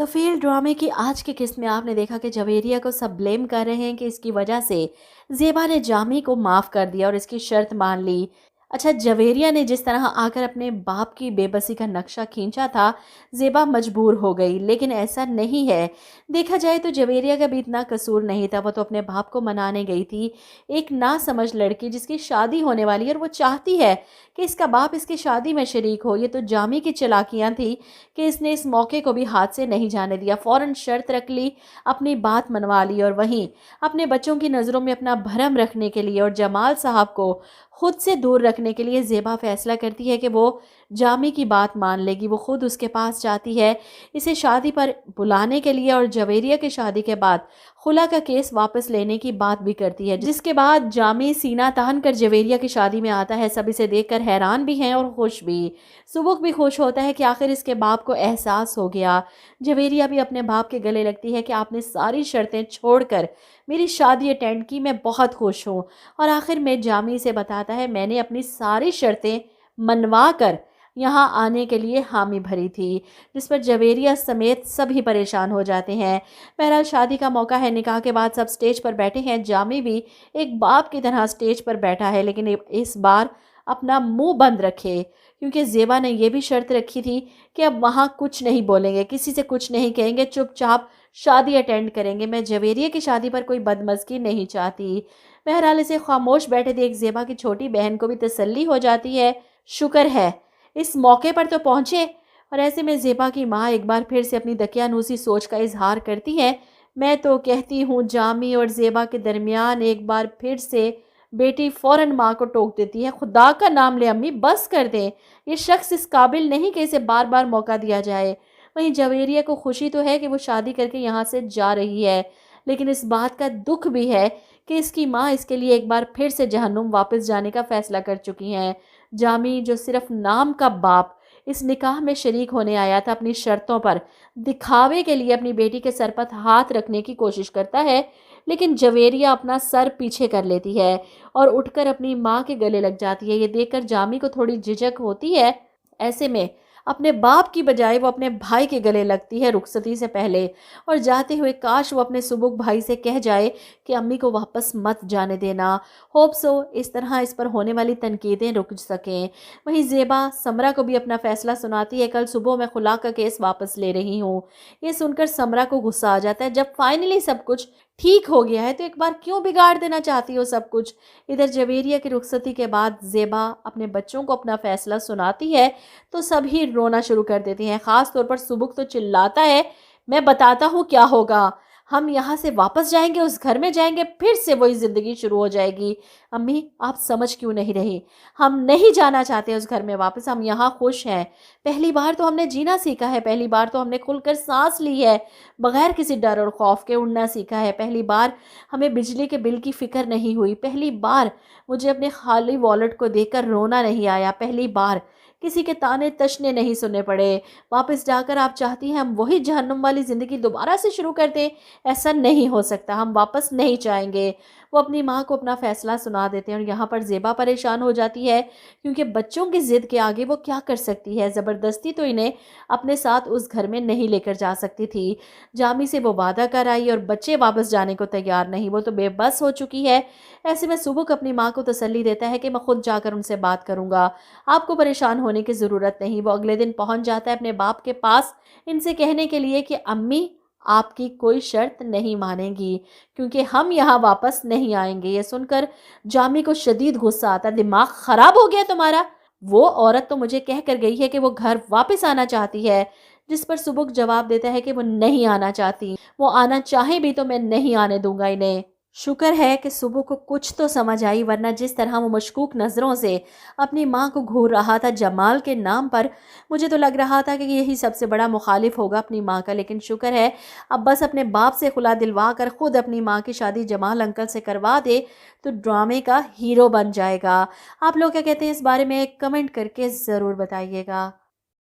कफील ड्रामे की आज की किस्त में आपने देखा कि जवेरिया को सब ब्लेम कर रहे हैं कि इसकी वजह से जेबा ने जामी को माफ़ कर दिया और इसकी शर्त मान ली। अच्छा, जवेरिया ने जिस तरह आकर अपने बाप की बेबसी का नक्शा खींचा था, जेबा मजबूर हो गई, लेकिन ऐसा नहीं है। देखा जाए तो जवेरिया का भी इतना कसूर नहीं था। वो तो अपने बाप को मनाने गई थी, एक नासमझ लड़की जिसकी शादी होने वाली है और वो चाहती है कि इसका बाप इसकी शादी में शरीक हो। ये तो जामी की चालाकियां थी कि इसने इस मौके को भी हाथ से नहीं जाने दिया। फ़ौरन शर्त रख ली, अपनी बात मनवा ली और वहीं अपने बच्चों की नज़रों में अपना भरम रखने के लिए और जमाल साहब को खुद से दूर रखने के लिए ज़ेबा फैसला करती है कि वो जामी की बात मान लेगी। वो खुद उसके पास जाती है इसे शादी पर बुलाने के लिए और जवेरिया की शादी के बाद खुला का केस वापस लेने की बात भी करती है, जिसके बाद जामी सीना तान कर जवेरिया की शादी में आता है। सब इसे देखकर हैरान भी हैं और खुश भी। सुबुक भी खुश होता है कि आखिर इसके बाप को एहसास हो गया। जवेरिया भी अपने बाप के गले लगती है कि आपने सारी शर्तें छोड़कर मेरी शादी अटेंड की, मैं बहुत खुश हूँ। और आखिर में जामी से बताता है, मैंने अपनी सारी शर्तें मनवा कर यहाँ आने के लिए हामी भरी थी, जिस पर जवेरिया समेत सभी परेशान हो जाते हैं। बहरहाल शादी का मौका है, निकाह के बाद सब स्टेज पर बैठे हैं। जामी भी एक बाप की तरह स्टेज पर बैठा है, लेकिन इस बार अपना मुंह बंद रखे, क्योंकि ज़ेबा ने यह भी शर्त रखी थी कि अब वहाँ कुछ नहीं बोलेंगे, किसी से कुछ नहीं कहेंगे, चुपचाप शादी अटेंड करेंगे। मैं जवेरिया की शादी पर कोई बदमज़गी नहीं चाहती। बहरहाल इसे खामोश बैठे देख ज़ेबा की छोटी बहन को भी तसल्ली हो जाती है। शुक्र है इस मौके पर तो पहुँचे। और ऐसे में ज़ेबा की माँ एक बार फिर से अपनी दकियानूसी सोच का इजहार करती है। मैं तो कहती हूँ जामी और ज़ेबा के दरमियान एक बार फिर से बेटी फ़ौरन माँ को टोक देती है, खुदा का नाम ले अम्मी, बस कर दें। ये शख्स इस काबिल नहीं कि इसे बार बार मौका दिया जाए। वहीं जवेरिया को खुशी तो है कि वो शादी करके यहाँ से जा रही है, लेकिन इस बात का दुख भी है कि इसकी माँ इसके लिए एक बार फिर से जहन्नुम वापस जाने का फैसला कर चुकी हैं। जामी जो सिर्फ नाम का बाप इस निकाह में शरीक होने आया था, अपनी शर्तों पर दिखावे के लिए अपनी बेटी के सर पर हाथ रखने की कोशिश करता है, लेकिन जवेरिया अपना सर पीछे कर लेती है और उठकर अपनी माँ के गले लग जाती है। ये देखकर जामी को थोड़ी झिझक होती है। ऐसे में अपने बाप की बजाय वो अपने भाई के गले लगती है रुखसती से पहले, और जाते हुए काश वो अपने सुबुक भाई से कह जाए कि अम्मी को वापस मत जाने देना। होप सो इस तरह इस पर होने वाली तनकीदें रुक सकें। वहीं ज़ेबा समरा को भी अपना फैसला सुनाती है, कल सुबह मैं खुला का केस वापस ले रही हूँ। ये सुनकर समरा को गुस्सा आ जाता है, जब फाइनली सब कुछ ठीक हो गया है तो एक बार क्यों बिगाड़ देना चाहती हो सब कुछ। इधर जवेरिया की रुखसती के बाद ज़ेबा अपने बच्चों को अपना फैसला सुनाती है तो सभी रोना शुरू कर देती हैं। ख़ास तौर पर सुबुक तो चिल्लाता है, मैं बताता हूँ क्या होगा, हम यहाँ से वापस जाएंगे, उस घर में जाएंगे, फिर से वही ज़िंदगी शुरू हो जाएगी। अम्मी आप समझ क्यों नहीं रही, हम नहीं जाना चाहते उस घर में वापस, हम यहाँ खुश हैं। पहली बार तो हमने जीना सीखा है, पहली बार तो हमने खुलकर सांस ली है, बगैर किसी डर और खौफ के उड़ना सीखा है। पहली बार हमें बिजली के बिल की फ़िक्र नहीं हुई। पहली बार मुझे अपने खाली वॉलेट को देखकर रोना नहीं आया। पहली बार किसी के ताने तशने नहीं सुनने पड़े। वापस जाकर आप चाहती हैं हम वही जहन्नुम वाली ज़िंदगी दोबारा से शुरू कर दें? ऐसा नहीं हो सकता, हम वापस नहीं जाएंगे। वो अपनी माँ को अपना फ़ैसला सुना देते हैं और यहाँ पर ज़ेबा परेशान हो जाती है, क्योंकि बच्चों की ज़िद के आगे वो क्या कर सकती है। ज़बरदस्ती तो इन्हें अपने साथ उस घर में नहीं लेकर जा सकती थी। जामी से वो वादा कर आई और बच्चे वापस जाने को तैयार नहीं, वो तो बेबस हो चुकी है। ऐसे में सुबुक अपनी माँ को तसल्ली देता है कि मैं खुद जाकर उनसे बात करूँगा, आपको परेशान होने की ज़रूरत नहीं। वो अगले दिन पहुँच जाता है अपने बाप के पास इनसे कहने के लिए कि अम्मी आपकी कोई शर्त नहीं मानेंगी, क्योंकि हम यहाँ वापस नहीं आएंगे। ये सुनकर जामी को शदीद गुस्सा आता है, दिमाग खराब हो गया तुम्हारा, वो औरत तो मुझे कह कर गई है कि वो घर वापस आना चाहती है। जिस पर सुबुक जवाब देता है कि वो नहीं आना चाहती, वो आना चाहे भी तो मैं नहीं आने दूंगा इन्हें। शुक्र है कि सुबह को कुछ तो समझ आई, वरना जिस तरह वो मशकूक नज़रों से अपनी माँ को घूर रहा था जमाल के नाम पर, मुझे तो लग रहा था कि यही सबसे बड़ा मुखालिफ होगा अपनी माँ का। लेकिन शुक्र है अब बस अपने बाप से खुला दिलवा कर खुद अपनी माँ की शादी जमाल अंकल से करवा दे तो ड्रामे का हीरो बन जाएगा। आप लोग क्या कहते हैं इस बारे में, कमेंट करके ज़रूर बताइएगा।